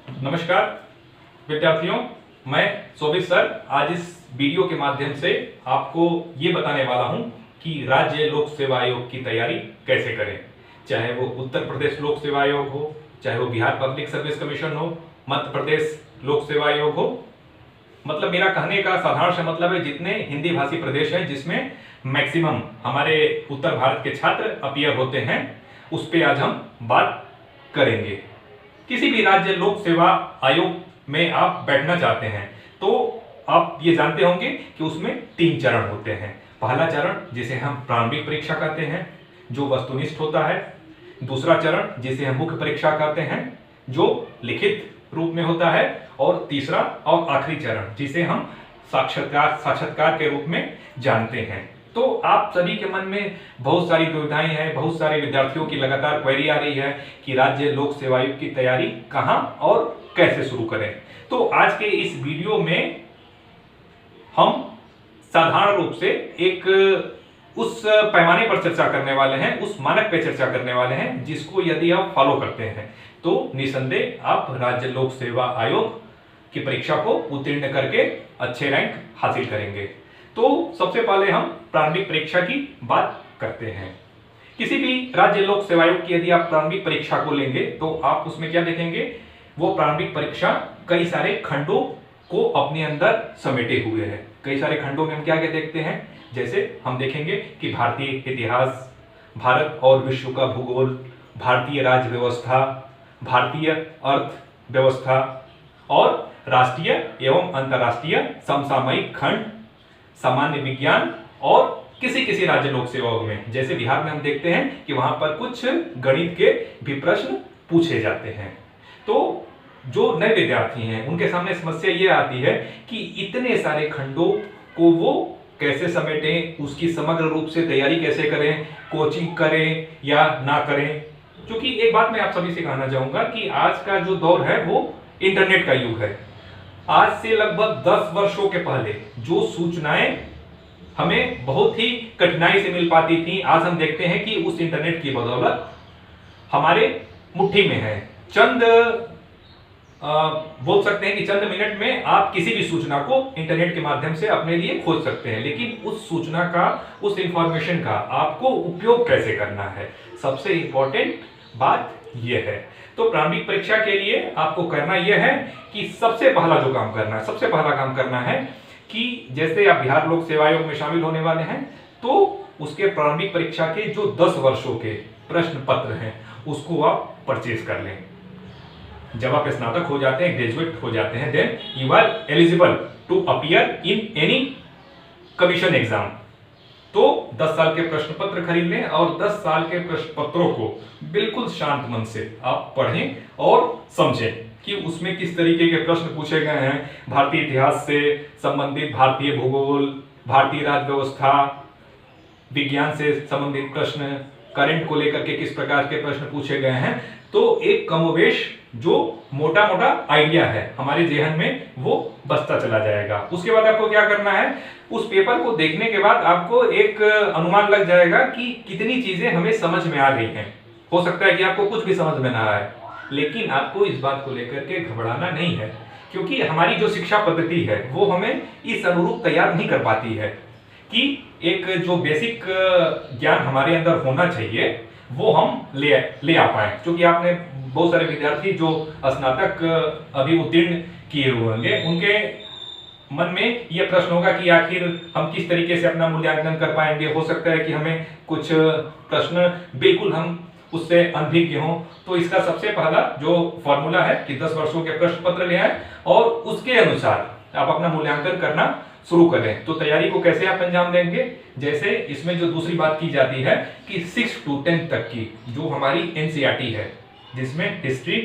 नमस्कार विद्यार्थियों, मैं शोभित सर आज इस वीडियो के माध्यम से आपको ये बताने वाला हूं कि राज्य लोक सेवा आयोग की तैयारी कैसे करें। चाहे वो उत्तर प्रदेश लोक सेवा आयोग हो, चाहे वो बिहार पब्लिक सर्विस कमीशन हो, मध्य प्रदेश लोक सेवा आयोग हो। मतलब मेरा कहने का साधारण सा मतलब है जितने हिंदी भाषी प्रदेश हैं जिसमें मैक्सिमम हमारे उत्तर भारत के छात्र अपीयर होते हैं, उस पर आज हम बात करेंगे। किसी भी राज्य लोक सेवा आयोग में आप बैठना चाहते हैं तो आप ये जानते होंगे कि उसमें 3 चरण होते हैं। पहला चरण जिसे हम प्रारंभिक परीक्षा कहते हैं, जो वस्तुनिष्ठ होता है। दूसरा चरण जिसे हम मुख्य परीक्षा कहते हैं, जो लिखित रूप में होता है। और तीसरा और आखिरी चरण जिसे हम साक्षात्कार के रूप में जानते हैं। तो आप सभी के मन में बहुत सारी दुविधाएं हैं, बहुत सारे विद्यार्थियों की लगातार क्वेरी आ रही है कि राज्य लोक सेवा आयोग की तैयारी कहां और कैसे शुरू करें। तो आज के इस वीडियो में हम साधारण रूप से एक उस पैमाने पर चर्चा करने वाले हैं, उस मानक पे चर्चा करने वाले हैं जिसको यदि आप फॉलो करते हैं तो निसंदेह आप राज्य लोक सेवा आयोग की परीक्षा को उत्तीर्ण करके अच्छे रैंक हासिल करेंगे। तो सबसे पहले हम प्रारंभिक परीक्षा की बात करते हैं। किसी भी राज्य लोक सेवा आयोग की यदि आप प्रारंभिक परीक्षा को लेंगे तो आप उसमें क्या देखेंगे, वो प्रारंभिक परीक्षा कई सारे खंडों को अपने अंदर समेटे हुए है। कई सारे खंडों में हम क्या क्या देखते हैं, जैसे हम देखेंगे कि भारतीय इतिहास, भारत और विश्व का भूगोल, भारतीय राज्य व्यवस्था, भारतीय अर्थव्यवस्था और राष्ट्रीय एवं अंतर्राष्ट्रीय समसामयिक खंड, सामान्य विज्ञान और किसी किसी राज्य लोक सेवा आयोग में जैसे बिहार में हम देखते हैं कि वहां पर कुछ गणित के भी प्रश्न पूछे जाते हैं। तो जो नए विद्यार्थी हैं उनके सामने समस्या ये आती है कि इतने सारे खंडों को वो कैसे समेटें, उसकी समग्र रूप से तैयारी कैसे करें, कोचिंग करें या ना करें। क्योंकि एक बात मैं आप सभी से कहना चाहूंगा कि आज का जो दौर है वो इंटरनेट का युग है। आज से लगभग 10 वर्षों के पहले जो सूचनाएं हमें बहुत ही कठिनाई से मिल पाती थी, आज हम देखते हैं कि उस इंटरनेट की बदौलत हमारे मुट्ठी में है। बोल सकते हैं कि चंद मिनट में आप किसी भी सूचना को इंटरनेट के माध्यम से अपने लिए खोज सकते हैं, लेकिन उस सूचना का, उस इंफॉर्मेशन का आपको उपयोग कैसे करना है, सबसे इंपॉर्टेंट बात यह है। तो प्रारंभिक परीक्षा के लिए आपको करना यह है कि सबसे पहला जो काम करना है, सबसे पहला काम करना है कि जैसे आप बिहार लोक सेवा आयोग में शामिल होने वाले हैं तो उसके प्रारंभिक परीक्षा के जो 10 वर्षों के प्रश्न पत्र हैं उसको आप परचेज कर लें। जब आप स्नातक हो जाते हैं, ग्रेजुएट हो जाते हैं, then you are eligible to appear in any commission exam. तो 10 साल के प्रश्न पत्र खरीद लें और 10 साल के प्रश्न पत्रों को बिल्कुल शांत मन से आप पढ़ें और समझें कि उसमें किस तरीके के प्रश्न पूछे गए हैं। भारतीय इतिहास से संबंधित, भारतीय भूगोल, भारतीय राज्य व्यवस्था, विज्ञान से संबंधित प्रश्न, करंट को लेकर के किस प्रकार के प्रश्न पूछे गए हैं। तो एक कमोवेश जो मोटा मोटा आइडिया है हमारे जेहन में वो बसता चला जाएगा। उसके बाद आपको क्या करना है, उस पेपर को देखने के बाद आपको एक अनुमान लग जाएगा कि कितनी चीजें हमें समझ में आ रही हैं। हो सकता है कि आपको कुछ भी समझ में ना आए, लेकिन आपको इस बात को लेकर के घबराना नहीं है, क्योंकि हमारी जो शिक्षा पद्धति है वो हमें इस अनुरूप तैयार नहीं कर पाती है कि एक जो बेसिक ज्ञान हमारे अंदर होना चाहिए वो हम ले आ पाए। क्योंकि आपने बहुत सारे विद्यार्थी जो स्नातक अभी उत्तीर्ण किए हुए होंगे, उनके मन में यह प्रश्न होगा कि आखिर हम किस तरीके से अपना मूल्यांकन कर पाएंगे। हो सकता है कि हमें कुछ प्रश्न बिल्कुल हम उससे अनभिज्ञ हों। तो इसका सबसे पहला जो फॉर्मूला है कि 10 वर्षों के प्रश्न पत्र ले आए और उसके अनुसार आप अपना मूल्यांकन करना शुरू करें। तो तैयारी को कैसे आप अंजाम देंगे, जैसे इसमें जो दूसरी बात की जाती है कि 6 to 10 तक की जो हमारी एनसीईआरटी है, जिसमें हिस्ट्री,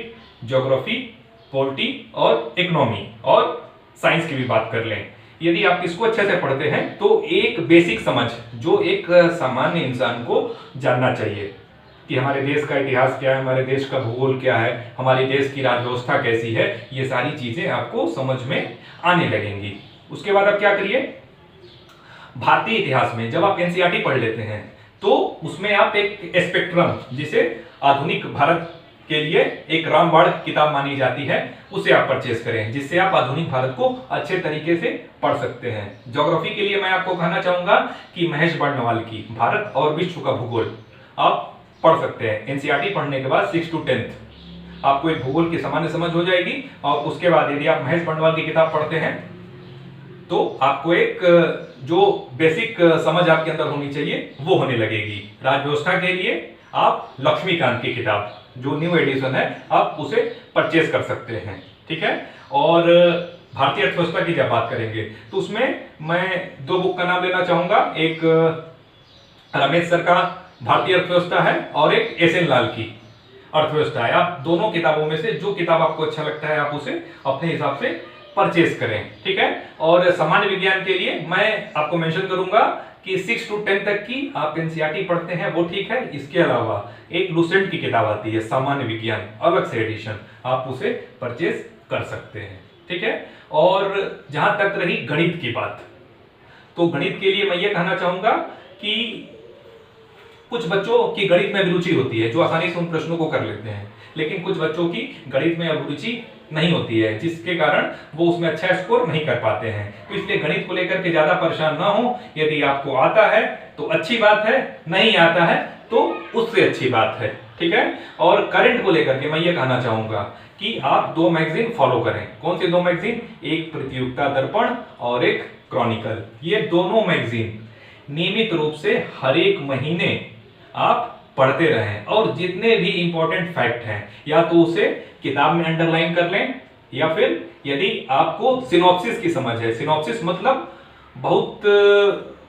ज्योग्राफी, पॉलिटी और इकोनॉमी और साइंस की भी बात कर लें, यदि आप इसको अच्छे से पढ़ते हैं तो एक बेसिक समझ जो एक सामान्य इंसान को जानना चाहिए कि हमारे देश का इतिहास क्या है, हमारे देश का भूगोल क्या है, हमारे देश की राज्य व्यवस्था कैसी है, ये सारी चीजें आपको समझ में आने लगेंगी। उसके बाद आप क्या करिए, भारतीय इतिहास में जब आप एनसीईआरटी पढ़ लेते हैं तो उसमें आप एक स्पेक्ट्रम, जिसे आधुनिक भारत के लिए एक रामबाण किताब मानी जाती है, उसे आप परचेज करें, जिससे आप आधुनिक भारत को अच्छे तरीके से पढ़ सकते हैं। ज्योग्राफी के लिए मैं आपको कहना चाहूंगा कि महेश बर्णवाल की भारत और विश्व का भूगोल आप पढ़ सकते हैं। एनसीईआरटी पढ़ने के बाद 6 to 10th आपको एक भूगोल की सामान्य समझ हो जाएगी, और उसके बाद यदि आप महेश बर्णवाल की किताब पढ़ते हैं तो आपको एक जो बेसिक समझ आपके अंदर होनी चाहिए वो होने लगेगी। राज्य व्यवस्था के लिए आप लक्ष्मीकांत की किताब जो न्यू एडिशन है आप उसे परचेज कर सकते हैं, ठीक है। और भारतीय अर्थव्यवस्था की जब बात करेंगे तो उसमें मैं 2 बुक का नाम लेना चाहूंगा। एक रमेश सर का भारतीय अर्थव्यवस्था है और एक एस.एन. लाल की अर्थव्यवस्था है। आप दोनों किताबों में से जो किताब आपको अच्छा लगता है आप उसे अपने हिसाब से परचेज करें, ठीक है। और सामान्य विज्ञान के लिए मैं आपको मेंशन करूंगा कि 6 to 10 तक की आप एनसीईआरटी पढ़ते हैं वो ठीक है। इसके अलावा एक लुसेंट की किताब आती है सामान्य विज्ञान, अलग से एडिशन, आप उसे परचेज कर सकते हैं, ठीक है। और जहां तक रही गणित की बात, तो गणित के लिए मैं ये कहना चाहूंगा कि कुछ बच्चों की गणित में अभिरुचि होती है जो आसानी से उन प्रश्नों को कर लेते हैं, लेकिन कुछ बच्चों की गणित में अभिरुचि नहीं होती है, जिसके कारण वो उसमें अच्छा स्कोर नहीं कर पाते हैं। तो इसलिए गणित को लेकर के ज्यादा परेशान ना हो। यदि आपको आता है तो अच्छी बात है, नहीं आता है तो उससे अच्छी बात है, ठीक है। और करंट को लेकर के मैं ये कहना चाहूंगा कि आप 2 मैगजीन फॉलो करें। कौन सी 2 मैगजीन? एक प्रतियोगिता दर्पण और एक क्रॉनिकल। ये दोनों मैगजीन नियमित रूप से हर एक महीने आप पढ़ते रहें, और जितने भी इंपॉर्टेंट फैक्ट हैं या तो उसे किताब में अंडरलाइन कर लें, या फिर यदि आपको सिनॉप्सिस की समझ है, सिनॉप्सिस मतलब बहुत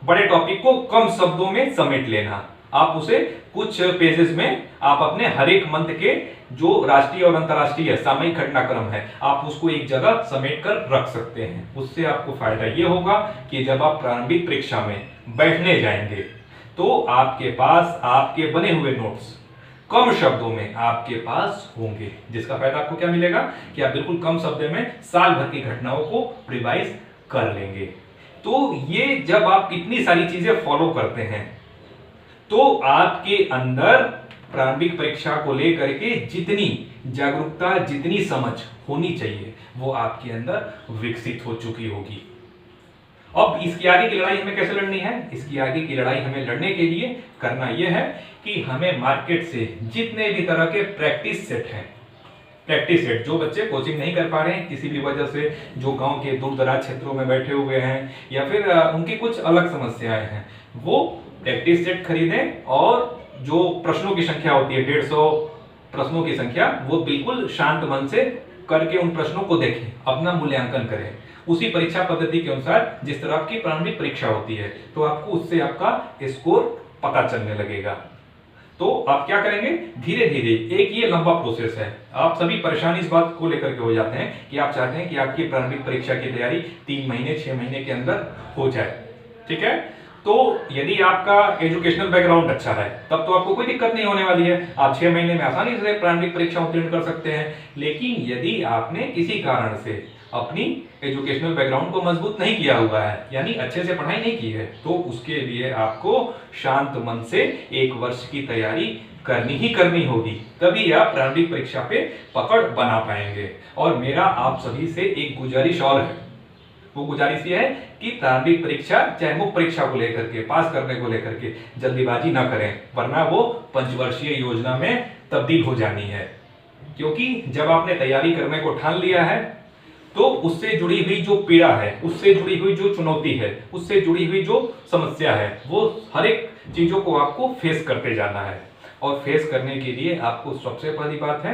बड़े टॉपिक को कम शब्दों में समेट लेना, आप उसे कुछ पेजेस में आप अपने हर एक मंथ के जो राष्ट्रीय और अंतर्राष्ट्रीय सामयिक घटनाक्रम है आप उसको एक जगह समेट कर रख सकते हैं। उससे आपको फायदा ये होगा कि जब आप प्रारंभिक परीक्षा में बैठने जाएंगे तो आपके पास आपके बने हुए नोट्स कम शब्दों में आपके पास होंगे, जिसका फायदा आपको क्या मिलेगा कि आप बिल्कुल कम शब्दों में साल भर की घटनाओं को रिवाइज कर लेंगे। तो ये जब आप इतनी सारी चीजें फॉलो करते हैं तो आपके अंदर प्रारंभिक परीक्षा को लेकर के जितनी जागरूकता, जितनी समझ होनी चाहिए वो आपके अंदर विकसित हो चुकी होगी। अब इसकी आगे की लड़ाई हमें कैसे लड़नी है? इसकी आगे की लड़ाई हमें लड़ने के लिए करना यह है कि हमें मार्केट से जितने भी तरह के प्रैक्टिस सेट हैं, प्रैक्टिस सेट जो बच्चे कोचिंग नहीं कर पा रहे हैं किसी भी वजह से, जो गांव के दूर दराज क्षेत्रों में बैठे हुए हैं या फिर उनकी कुछ अलग समस्याएं हैं, वो प्रैक्टिस सेट खरीदें और जो प्रश्नों की संख्या होती है 150 प्रश्नों की संख्या, वो बिल्कुल शांत मन से करके उन प्रश्नों को देखें, अपना मूल्यांकन करें उसी परीक्षा पद्धति के अनुसार जिस तरह की प्रारंभिक परीक्षा होती है, तो आपको उससे आपका स्कोर पता चलने लगेगा। तो आप क्या करेंगे, धीरे धीरे, एक ये लंबा प्रोसेस है। आप सभी परेशानी इस बात को लेकर के हो जाते हैं कि आप चाहते हैं कि आपकी प्रारंभिक परीक्षा की तैयारी 3 महीने 6 महीने के अंदर हो जाए, ठीक है। तो यदि आपका एजुकेशनल बैकग्राउंड अच्छा है तब तो आपको कोई दिक्कत नहीं होने वाली है, आप 6 महीने में आसानी से प्रारंभिक परीक्षा उत्तीर्ण कर सकते हैं। लेकिन यदि आपने किसी कारण से अपनी एजुकेशनल बैकग्राउंड को मजबूत नहीं किया हुआ है, यानी अच्छे से पढ़ाई नहीं की है, तो उसके लिए आपको शांत मन से 1 वर्ष की तैयारी करनी ही करनी होगी, तभी आप प्रारंभिक परीक्षा पे पकड़ बना पाएंगे। और मेरा आप सभी से एक गुजारिश और है, वो गुजारिश ये है कि प्रारंभिक परीक्षा चाहे मुख्य परीक्षा को लेकर के, पास करने को लेकर के जल्दीबाजी ना करें, वरना वो पंचवर्षीय योजना में तब्दील हो जानी है। क्योंकि जब आपने तैयारी करने को ठान लिया है तो उससे जुड़ी हुई जो पीड़ा है, उससे जुड़ी हुई जो चुनौती है, उससे जुड़ी हुई जो समस्या है, वो हर एक चीजों को आपको फेस करते जाना है। और फेस करने के लिए आपको सबसे पहली बात है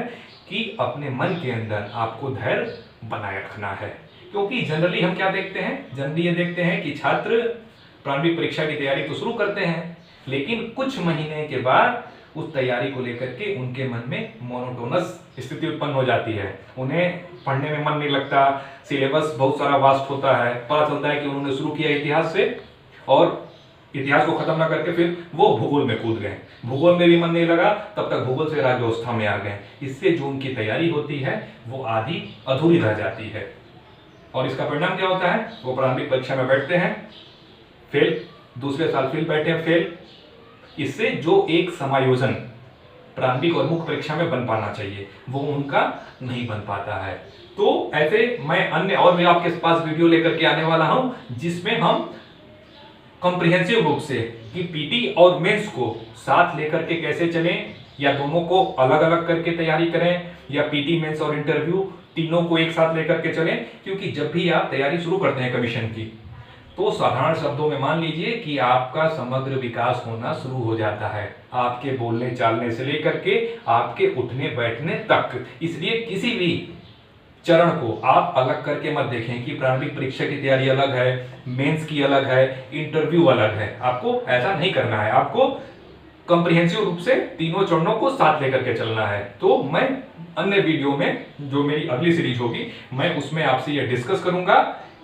कि अपने मन के अंदर आपको धैर्य बनाए रखना है। क्योंकि जनरली हम क्या देखते हैं, जनरली ये देखते हैं कि छात्र प्रारंभिक परीक्षा की तैयारी तो शुरू करते हैं, लेकिन कुछ महीने के बाद उस तैयारी को लेकर के उनके मन में मोनोटोनस स्थिति उत्पन्न हो जाती है, उन्हें पढ़ने में मन नहीं लगता, सिलेबस बहुत सारा वास्ट होता है, पता चलता है कि उन्होंने शुरू किया इतिहास से और इतिहास को खत्म ना करके फिर वो भूगोल में कूद गए, भूगोल में भी मन नहीं लगा, तब तक भूगोल से राज्य व्यवस्था में आ गए। इससे जो उनकी तैयारी होती है वो आधी अधूरी रह जाती है, और इसका परिणाम क्या होता है, वो प्रारंभिक परीक्षा में बैठते हैं फेल, दूसरे साल फिर बैठे फेल। इससे जो एक समायोजन प्रारंभिक और मुख्य परीक्षा में बन पाना चाहिए, वो उनका नहीं बन पाता है। तो ऐसे मैं अन्य और भी आपके पास वीडियो लेकर के आने वाला हूं जिसमें हम कॉम्प्रिहेंसिव रूप से कि पीटी और मेंस को साथ लेकर के कैसे चलें, या दोनों को अलग अलग करके तैयारी करें, या पीटी मेंस और इंटरव्यू तीनों को एक साथ लेकर के चलें। क्योंकि जब भी आप तैयारी शुरू करते हैं कमीशन की, तो साधारण शब्दों में मान लीजिए कि आपका समग्र विकास होना शुरू हो जाता है, आपके बोलने चालने से लेकर के आपके उठने बैठने तक। इसलिए किसी भी चरण को आप अलग करके मत देखें कि प्रारंभिक परीक्षा की तैयारी अलग है, मेंस की अलग है, इंटरव्यू अलग है। आपको ऐसा नहीं करना है, आपको कॉम्प्रिहेंसिव रूप से तीनों चरणों को साथ लेकर के चलना है। तो मैं अन्य वीडियो में, जो मेरी अगली सीरीज होगी, मैं उसमें आपसे यह डिस्कस करूंगा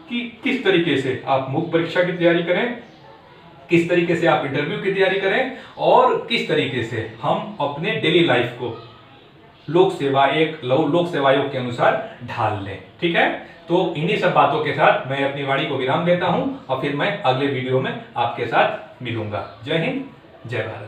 कि किस तरीके से आप मुख्य परीक्षा की तैयारी करें, किस तरीके से आप इंटरव्यू की तैयारी करें, और किस तरीके से हम अपने डेली लाइफ को लोक सेवा आयोग के अनुसार ढाल लें। ठीक है, तो इन्हीं सब बातों के साथ मैं अपनी वाणी को विराम देता हूं और फिर मैं अगले वीडियो में आपके साथ मिलूंगा। जय हिंद, जय भारत।